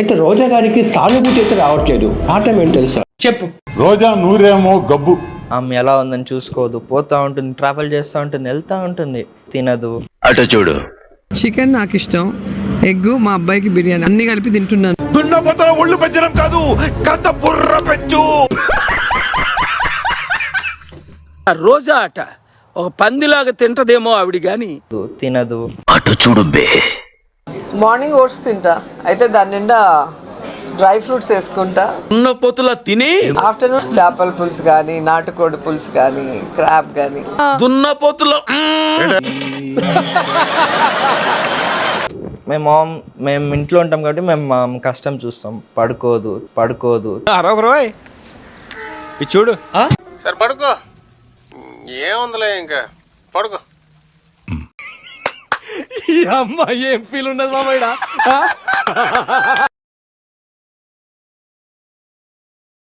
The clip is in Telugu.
అయితే రోజా గారికి సానుభూతి అయితే రావట్లేదు. కారణం ఏంటి తెలుసా? చెప్పు. రోజా నూరేమో గబ్బు. ఆమె ఎలా ఉందని చూసుకోదు, పోతా ఉంటుంది, ట్రావెల్ చేస్తూ ఉంటుంది, వెళ్తూ ఉంటుంది, తినదు. అటు చూడు. చికెన్ నాకు ఇష్టం, ఎగ్ మా అబ్బాయికి బిర్యానీ, అన్ని కలిపి తింటున్నాను. దున్నపోతల ఒళ్ళు పెంచడం కాదు, కాస్త బుర్ర పెంచు. రోజా అట ఒక పందిలాగా తింటదేమో ఆవిడ గాని తినదు. అటు చూడు బే. మార్నింగ్ ఓట్స్ తింటా, అయితే దాని నిండా డ్రై ఫ్రూట్స్ వేసుకుంటా. ఉన్న పొత్తులా తిని ఆఫ్టర్నూన్ చేపల పులుసు కానీ, నాటుకోడి పులుసు కానీ, క్రాబ్ కానీ. దున్న పొత్తులో మేము ఇంట్లో ఉంటాం కాబట్టి మేము మా కష్టం చూస్తాం. పడుకోదు. అరొకరోయ్ ఇది చూడు. సరే పడుకో, ఏముందిలే ఇంకా పడుకో. ఈ అమ్మాయి ఏం ఫీల్ ఉండదు మామయ్య.